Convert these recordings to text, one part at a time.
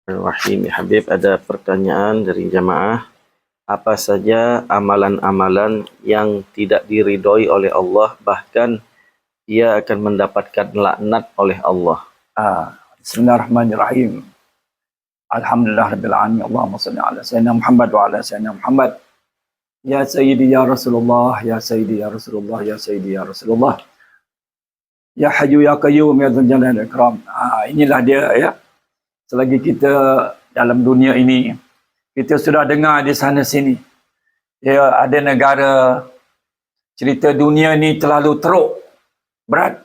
Rahim Habib, ada pertanyaan dari jamaah. Apa saja amalan-amalan yang tidak diridhoi oleh Allah, bahkan ia akan mendapatkan laknat oleh Allah? Bismillahirrahmanirrahim. Alhamdulillahirabbil alamin. Allahumma shalli ala sayyidina Muhammad wa ala sayyidina Muhammad. Ya sayyidi ya Rasulullah, ya sayyidi ya Rasulullah, ya sayyidi ya Rasulullah. Ya Hayyu ya Qayyum ya Dzal Jalali wal Ikram. Inilah dia ya. Selagi kita dalam dunia ini, kita sudah dengar di sana sini, ya, ada negara cerita dunia ni terlalu teruk, berat.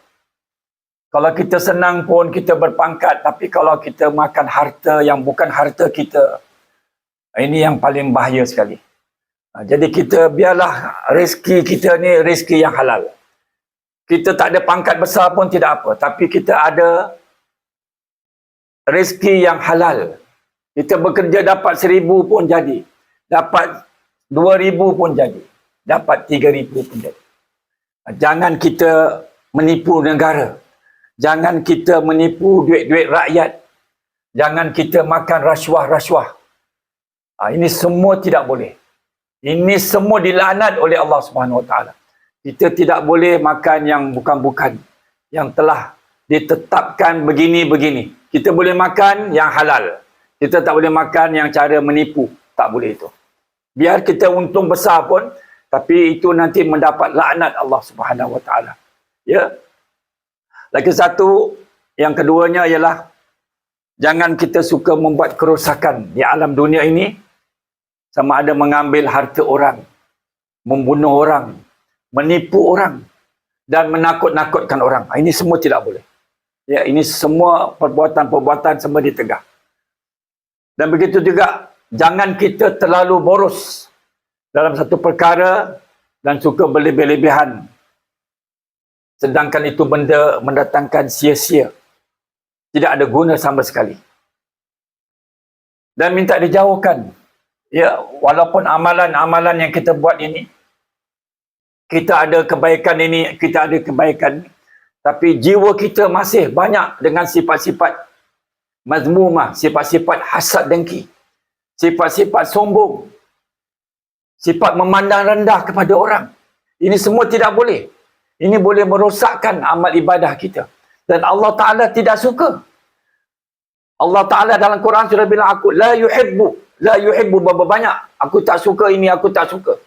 Kalau kita senang pun kita berpangkat, tapi kalau kita makan harta yang bukan harta kita, ini yang paling bahaya sekali. Jadi kita biarlah rezeki kita ni rezeki yang halal. Kita tak ada pangkat besar pun tidak apa, tapi kita ada rezeki yang halal. Kita bekerja dapat 1,000 pun jadi, dapat 2,000 pun jadi, dapat 3,000 pun jadi. Jangan kita menipu negara, jangan kita menipu duit-duit rakyat, jangan kita makan rasuah-rasuah. Ini semua tidak boleh. Ini semua dilaknat oleh Allah Subhanahu Wa Taala. Kita tidak boleh makan yang bukan-bukan, yang telah ditetapkan begini-begini. Kita boleh makan yang halal. Kita tak boleh makan yang cara menipu. Tak boleh itu. Biar kita untung besar pun, tapi itu nanti mendapat laknat Allah Subhanahu Wa Taala. Ya. Lagi satu, yang keduanya ialah jangan kita suka membuat kerosakan di alam dunia ini, sama ada mengambil harta orang, membunuh orang, menipu orang, dan menakut-nakutkan orang. Ini semua tidak boleh. Ya, ini semua perbuatan-perbuatan semua ditegah. Dan begitu juga, jangan kita terlalu boros dalam satu perkara dan suka berlebih-lebihan. Sedangkan itu benda mendatangkan sia-sia. Tidak ada guna sama sekali. Dan minta dijauhkan. Ya, walaupun amalan-amalan yang kita buat ini, kita ada kebaikan ini, kita ada kebaikan, tapi jiwa kita masih banyak dengan sifat-sifat mazmumah, sifat-sifat hasad dengki, sifat-sifat sombong, sifat memandang rendah kepada orang. Ini semua tidak boleh. Ini boleh merosakkan amal ibadah kita. Dan Allah Ta'ala tidak suka. Allah Ta'ala dalam Quran sudah bilang, aku la yuhibbu berapa banyak. Aku tak suka ini, aku tak suka.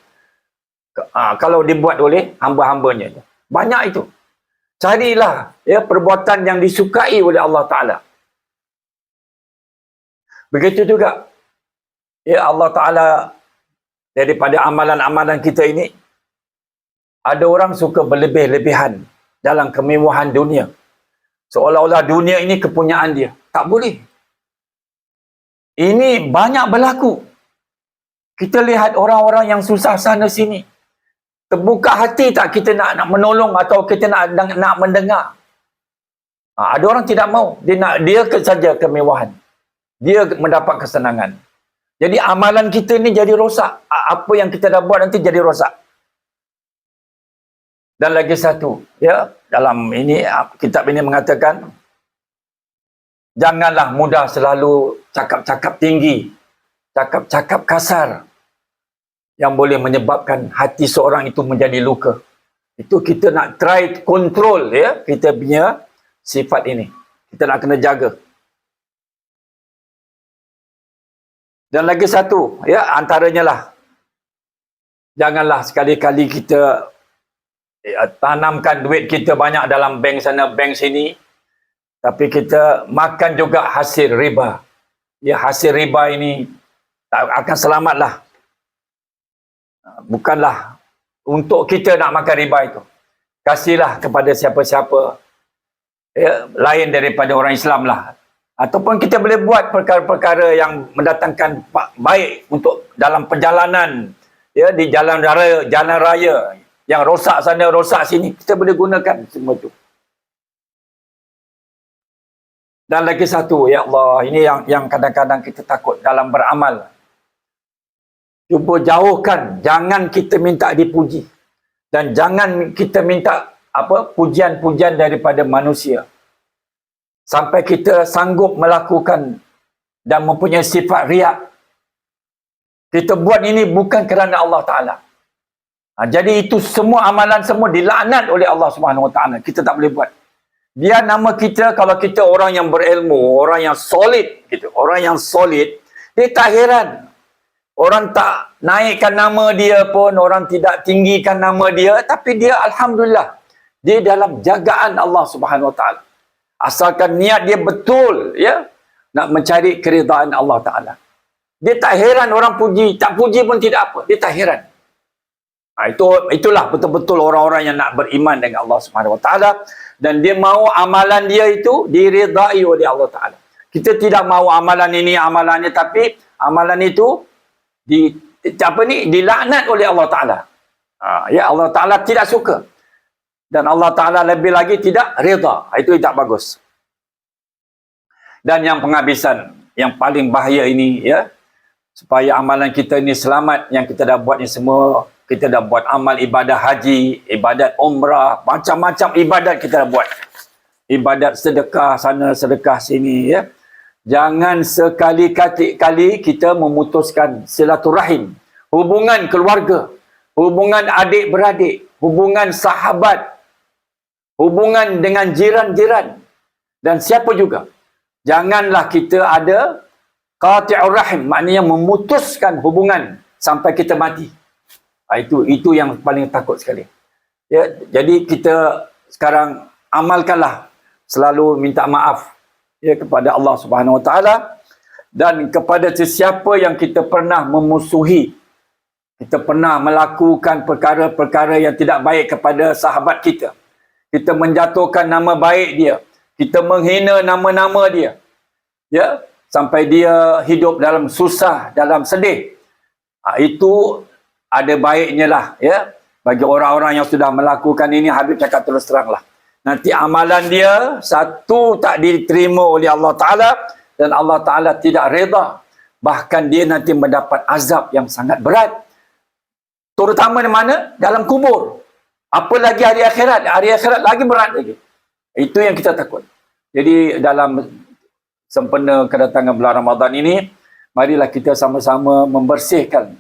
Kalau dibuat oleh hamba-hambanya. Banyak itu. Carilah ya perbuatan yang disukai oleh Allah Ta'ala. Begitu juga ya Allah Ta'ala, daripada amalan-amalan kita ini, ada orang suka berlebih-lebihan dalam kemewahan dunia. Seolah-olah dunia ini kepunyaan dia. Tak boleh. Ini banyak berlaku. Kita lihat orang-orang yang susah sana sini. Terbuka hati tak kita nak menolong atau kita nak mendengar. Ada orang tidak mau. Dia saja kemewahan. Dia mendapat kesenangan. Jadi amalan kita ni jadi rosak. Apa yang kita dah buat nanti jadi rosak. Dan lagi satu, ya, dalam ini kitab ini mengatakan, janganlah mudah selalu cakap-cakap tinggi, cakap-cakap kasar, yang boleh menyebabkan hati seorang itu menjadi luka. Itu kita nak try control ya, kita punya sifat ini. Kita nak kena jaga. Dan lagi satu, ya, antaranya lah, janganlah sekali-kali kita tanamkan duit kita banyak dalam bank sana, bank sini, tapi kita makan juga hasil riba. Ya, hasil riba ini tak akan selamatlah. Bukanlah untuk kita nak makan riba itu. Kasihlah kepada siapa-siapa ya, lain daripada orang Islam lah. Ataupun kita boleh buat perkara-perkara yang mendatangkan baik untuk dalam perjalanan ya, di jalan raya yang rosak sana rosak sini, kita boleh gunakan semua itu. Dan lagi satu, ya Allah, ini yang kadang-kadang kita takut dalam beramal. Cuba jauhkan, jangan kita minta dipuji. Dan jangan kita minta pujian-pujian daripada manusia. Sampai kita sanggup melakukan dan mempunyai sifat riak. Kita buat ini bukan kerana Allah Ta'ala. Jadi itu semua amalan semua dilaknat oleh Allah Subhanahu Wa Ta'ala. Kita tak boleh buat. Dia nama kita, kalau kita orang yang berilmu, orang yang solid, gitu, orang yang solid, dia tak heran. Orang tak naikkan nama dia pun, orang tidak tinggikan nama dia, tapi dia Alhamdulillah, dia dalam jagaan Allah Subhanahu Wa Ta'ala. Asalkan niat dia betul, ya, nak mencari keridaan Allah Ta'ala. Dia tak heran orang puji, tak puji pun tidak apa. Dia tak heran. Itulah betul-betul orang-orang yang nak beriman dengan Allah Subhanahu Wa Ta'ala, dan dia mahu amalan dia itu diridai oleh Allah Ta'ala. Kita tidak mahu amalan ini, amalan ini, tapi amalan itu dilaknat oleh Allah Ta'ala. Ya, Allah Ta'ala tidak suka. Dan Allah Ta'ala lebih lagi tidak rida. Itu tak bagus. Dan yang penghabisan, yang paling bahaya ini, ya, supaya amalan kita ini selamat, yang kita dah buat ni semua, kita dah buat amal ibadah haji, ibadat umrah, macam-macam ibadat kita dah buat. Ibadat sedekah sana, sedekah sini, ya. Jangan sekali-kali kita memutuskan silaturahim, hubungan keluarga, hubungan adik-beradik, hubungan sahabat, hubungan dengan jiran-jiran, dan siapa juga. Janganlah kita ada qati'ur rahim, maknanya memutuskan hubungan sampai kita mati. Itu yang paling takut sekali. Ya, jadi kita sekarang amalkanlah selalu minta maaf, ya, kepada Allah Subhanahu Wa Ta'ala, dan kepada sesiapa yang kita pernah memusuhi, kita pernah melakukan perkara-perkara yang tidak baik kepada sahabat kita, kita menjatuhkan nama baik dia, kita menghina nama-nama dia, ya, sampai dia hidup dalam susah, dalam sedih. Itu ada baiknya lah, ya, bagi orang-orang yang sudah melakukan ini. Habib cakap terus terang lah, nanti amalan dia satu tak diterima oleh Allah Ta'ala, dan Allah Ta'ala tidak reda. Bahkan dia nanti mendapat azab yang sangat berat, terutama di mana? Dalam kubur. Apalagi hari akhirat. Hari akhirat lagi berat lagi. Itu yang kita takut. Jadi dalam sempena kedatangan bulan Ramadan ini, marilah kita sama-sama membersihkan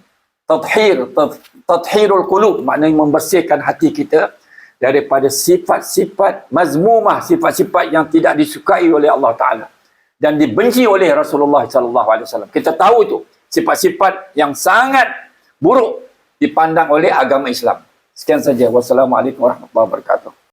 tathhirul qulub, maknanya membersihkan hati kita daripada sifat-sifat mazmumah, sifat-sifat yang tidak disukai oleh Allah Ta'ala dan dibenci oleh Rasulullah SAW. Kita tahu itu sifat-sifat yang sangat buruk dipandang oleh agama Islam. Sekian saja. Wassalamualaikum warahmatullahi wabarakatuh.